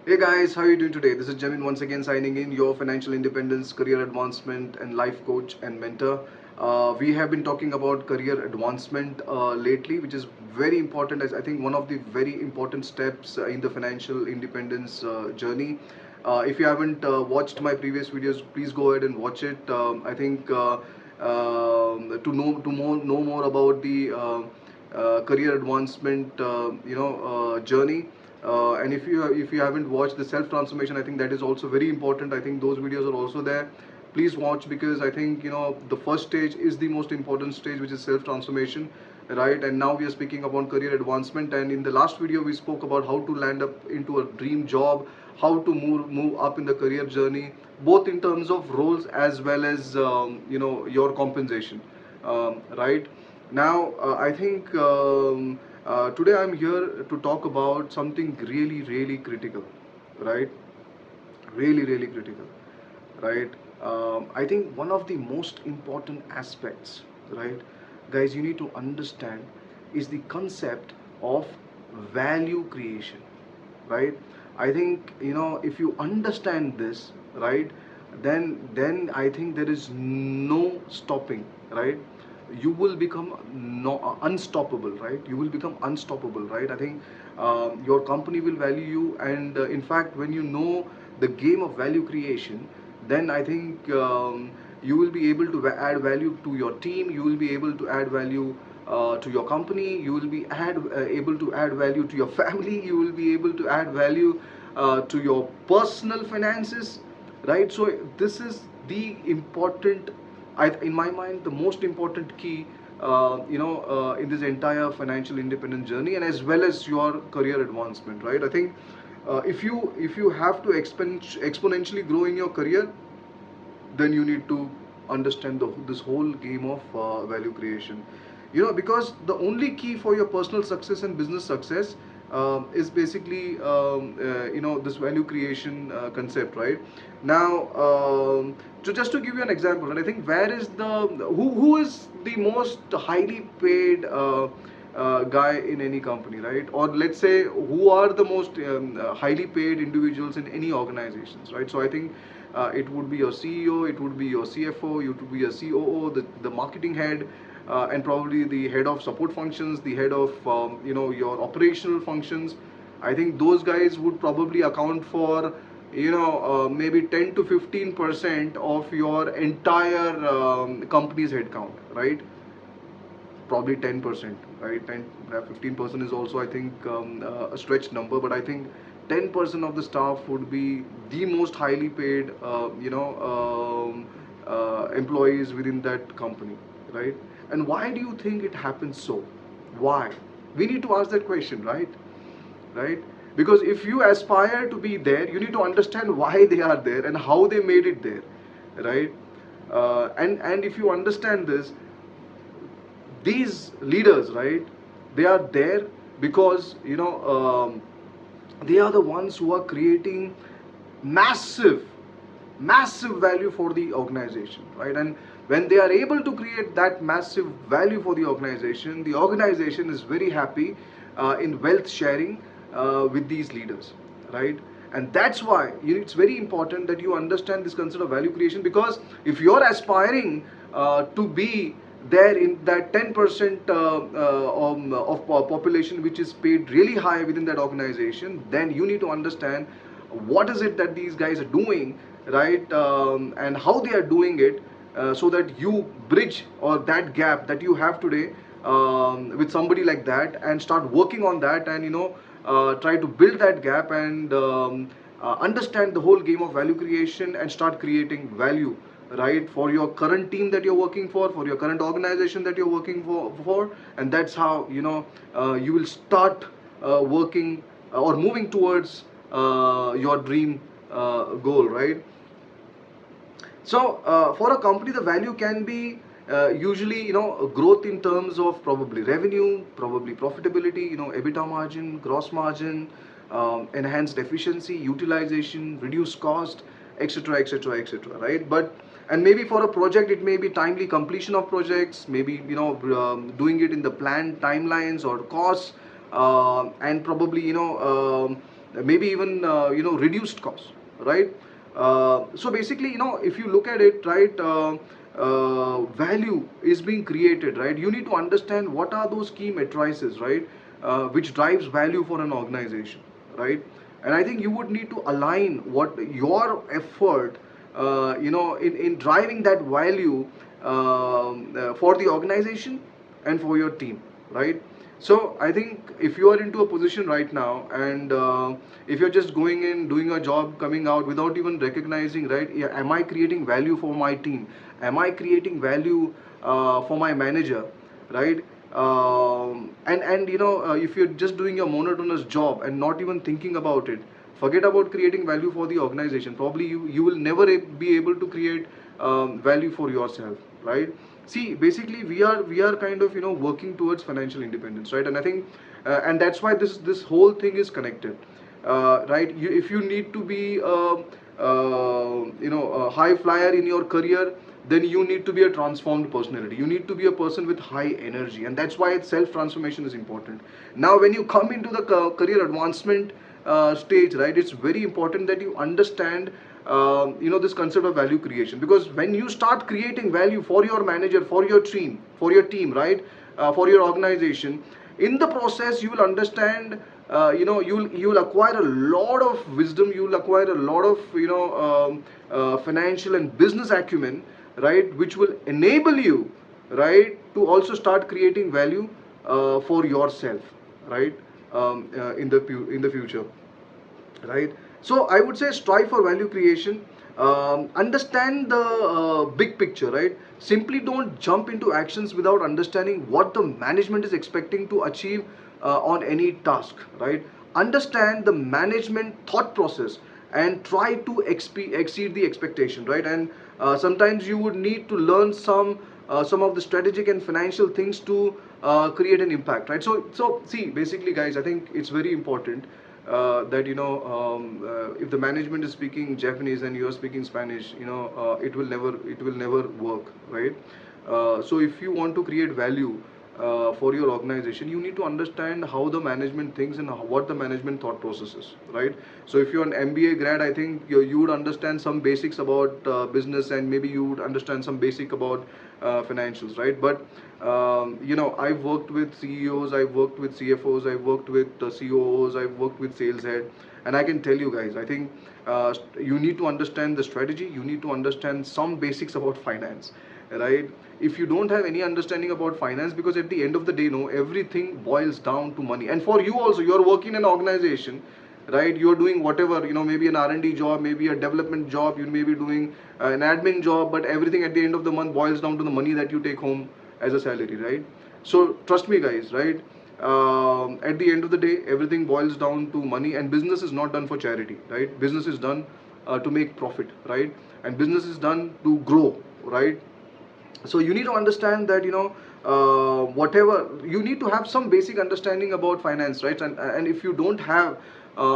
Hey guys, how are you doing today? This is Jamin once again signing in, your financial independence, career advancement, and life coach and mentor. We have been talking about career advancement lately, which is very important, as I think one of the very important steps in the financial independence journey. If you haven't watched my previous videos, please go ahead and watch it. I think to know more about the career advancement, journey. And if you haven't watched the self transformation, I think that is also very important. I think those videos are also there. Please watch, because I think the first stage is the most important stage, which is self transformation, right? And now we are speaking about career advancement. And in the last video, we spoke about how to land up into a dream job, how to move up in the career journey, both in terms of roles as well as your compensation, right? Now, I think today I'm here to talk about something really, really critical, right? Really, really critical, right? I think one of the most important aspects, right, guys, you need to understand is the concept of value creation, right? I think if you understand this, right, then I think there is no stopping, right? You will become unstoppable, right? You will become unstoppable, right? I think your company will value you, and in fact, when you know the game of value creation, then I think you will be able to add value to your team. You will be able to add value to your company. You will be able to add value to your family. You will be able to add value to your personal finances, right? So this is the important, in my mind, the most important key, in this entire financial independence journey, and as well as your career advancement, right? I think if you have to exponentially grow in your career, then you need to understand this whole game of value creation. Because the only key for your personal success and business success is basically this value creation concept, right? Now, just to give you an example, and I think where is who is the most highly paid guy in any company, right? Or let's say, who are the most highly paid individuals in any organizations, right? So I think it would be your CEO, it would be your CFO, it would be your COO, the marketing head, and probably the head of support functions, the head of your operational functions. I think those guys would probably account for maybe 10 to 15% of your entire company's headcount, right? Probably 10%, right? 10, 15% is also, I think, a stretched number, but I think 10% of the staff would be the most highly paid, employees within that company, right? And why do you think it happens so? Why? We need to ask that question, right? Right? Because if you aspire to be there, you need to understand why they are there and how they made it there, right? And if you understand this, these leaders, right, they are there because they are the ones who are creating massive massive value for the organization, right? And when they are able to create that massive value for the organization is very happy in wealth sharing with these leaders, right? And that's why it's very important that you understand this concept of value creation, because if you're aspiring to be there in that 10% of population which is paid really high within that organization, then you need to understand what is it that these guys are doing, right? And how they are doing it, so that you bridge or that gap that you have today with somebody like that, and start working on that, and try to build that gap, and understand the whole game of value creation, and start creating value, right, for your current team that you're working for your current organization that you're working for. And that's how you will start working or moving towards your dream goal, right? So for a company, the value can be usually growth in terms of probably revenue, probably profitability, EBITDA margin, gross margin, enhanced efficiency, utilization, reduced cost, etc., etc., etc., right? But and maybe for a project, it may be timely completion of projects, maybe doing it in the planned timelines or costs, and probably maybe even reduced costs, right? So basically, if you look at it, right, value is being created, right? You need to understand what are those key matrices, right, which drives value for an organization, right? And I think you would need to align what your effort, in driving that value for the organization and for your team, right? So I think if you are into a position right now, and if you're just going in, doing a job, coming out without even recognizing, right, yeah, am I creating value for my team? Am I creating value for my manager, right? And if you're just doing your monotonous job and not even thinking about it, forget about creating value for the organization. Probably you will never be able to create value for yourself, right? See, basically we are kind of working towards financial independence, right? And I think and that's why this whole thing is connected, right? If you need to be a high flyer in your career, then you need to be a transformed personality. You need to be a person with high energy, and that's why self transformation is important. Now, when you come into the career advancement stage, right, it's very important that you understand this concept of value creation, because when you start creating value for your manager, for your team, right, for your organization, in the process you will understand, you will acquire a lot of wisdom, you will acquire a lot of financial and business acumen, right, which will enable you, right, to also start creating value for yourself, right, in the future, right? So I would say strive for value creation. Understand the big picture, right? Simply don't jump into actions without understanding what the management is expecting to achieve on any task, right? Understand the management thought process and try to exceed the expectation, right? And sometimes you would need to learn some of the strategic and financial things to create an impact, right? So see, basically, guys, I think it's very important that if the management is speaking Japanese and you are speaking Spanish, it will never work, right? So if you want to create value for your organization, you need to understand how the management thinks and what the management thought process is, right? So if you're an MBA grad, I think you would understand some basics about business, and maybe you would understand some basic about financials, right? But I've worked with CEOs, I've worked with CFOs, I've worked with COOs, I've worked with sales head, and I can tell you guys, I think you need to understand the strategy, you need to understand some basics about finance, right? If you don't have any understanding about finance, because at the end of the day, no, everything boils down to money. And for you also, you're working in an organization, right? You're doing whatever, maybe an R&D job, maybe a development job, you may be doing an admin job, but everything at the end of the month boils down to the money that you take home as a salary, right? So trust me, guys, right? At the end of the day, everything boils down to money, and business is not done for charity, right? Business is done to make profit, right? And business is done to grow, right? So you need to understand that, whatever, you need to have some basic understanding about finance, right? And if you don't have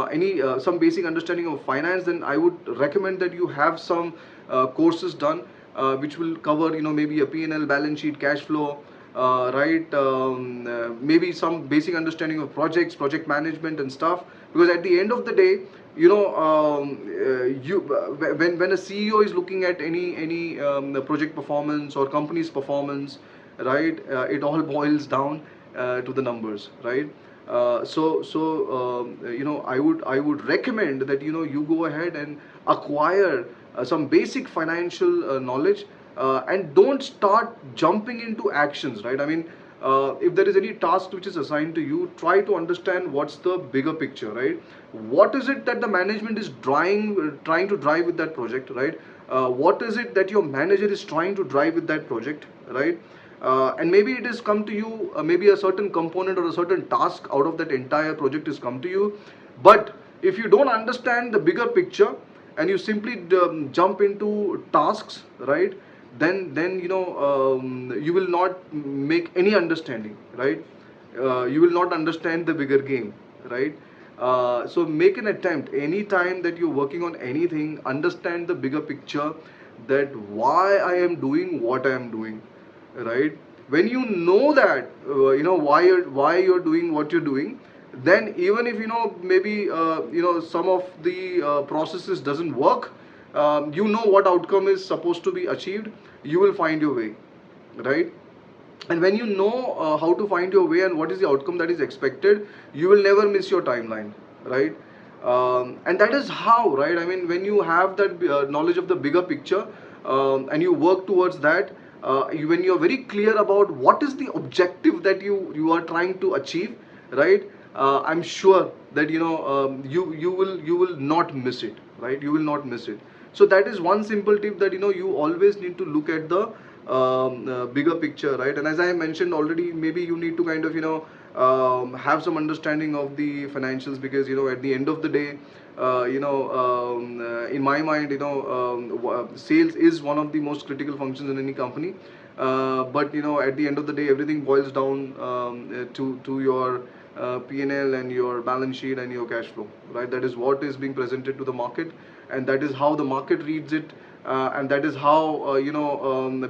any some basic understanding of finance, then I would recommend that you have some courses done which will cover, maybe a P&L, balance sheet, cash flow, right? Maybe some basic understanding of project management and stuff, because at the end of the day, when a CEO is looking at any project performance or company's performance, right, it all boils down to the numbers, right? I would recommend that you go ahead and acquire some basic financial knowledge, and don't start jumping into actions, right? I mean, if there is any task which is assigned to you, try to understand what's the bigger picture, right? What is it that the management is trying to drive with that project, right? What is it that your manager is trying to drive with that project, right? And maybe it has come to you, maybe a certain component or a certain task out of that entire project has come to you, but if you don't understand the bigger picture and you simply jump into tasks, right, then you will not make any understanding, right? You will not understand the bigger game, right? So make an attempt anytime that you're working on anything, understand the bigger picture, that why I am doing what I am doing, right? When you know that why you're doing what you're doing, then even if maybe some of the processes doesn't work, you know what outcome is supposed to be achieved, you will find your way, right? And when you know how to find your way and what is the outcome that is expected, you will never miss your timeline, right? And that is how, right? I mean, when you have that knowledge of the bigger picture, and you work towards that, when you're very clear about what is the objective that you are trying to achieve, right? I'm sure that you will not miss it, right? You will not miss it. So that is one simple tip, that you always need to look at the bigger picture, right? And as I mentioned already, maybe you need to kind of have some understanding of the financials, because at the end of the day, in my mind, sales is one of the most critical functions in any company. But at the end of the day, everything boils down to your P&L and L and your balance sheet and your cash flow, right? That is what is being presented to the market, and that is how the market reads it, and that is how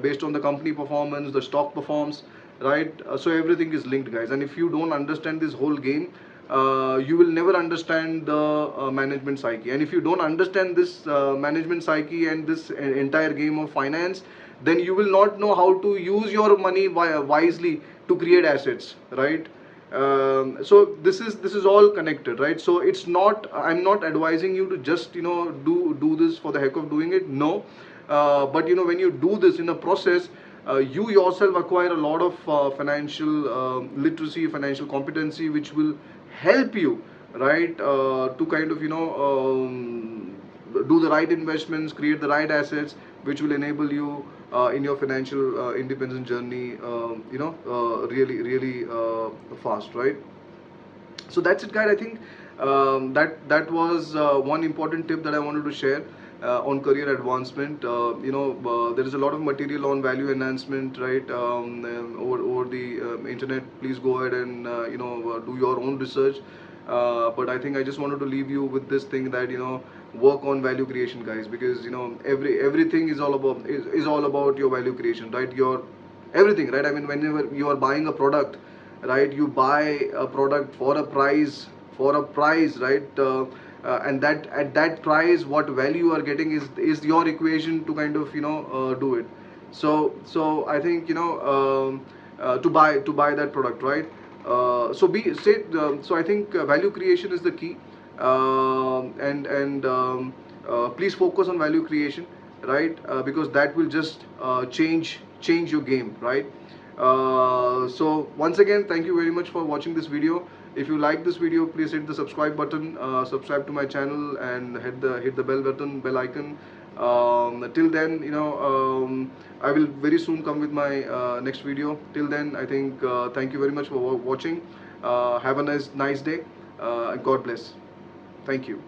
based on the company performance, the stock performs, right? So everything is linked, guys. And if you don't understand this whole game, you will never understand the management psyche. And if you don't understand this management psyche and this entire game of finance, then you will not know how to use your money wisely to create assets, right? So this is all connected, right? So it's not, I'm not advising you to just do this for the heck of doing it, no. But when you do this in a process, you yourself acquire a lot of financial literacy, financial competency, which will help you, right, to kind of do the right investments, create the right assets, which will enable you in your financial independence journey, really fast, right? So that's it, guys. I think that was one important tip that I wanted to share on career advancement. There is a lot of material on value enhancement, right, over the internet. Please go ahead and do your own research. But I think I just wanted to leave you with this thing, that work on value creation, guys, because everything is all about your value creation, right? Your everything, right? I mean, whenever you are buying a product, right, you buy a product for a price, right? And that at that price, what value you are getting is your equation to kind of do it. So I think to buy that product, right? So I think value creation is the key. And please focus on value creation, right? Because that will just change your game, right? So once again, thank you very much for watching this video. If you like this video, please hit the subscribe button, subscribe to my channel, and hit the bell icon. Till then, I will very soon come with my next video. Till then, I think thank you very much for watching. Have a nice day, and God bless. Thank you.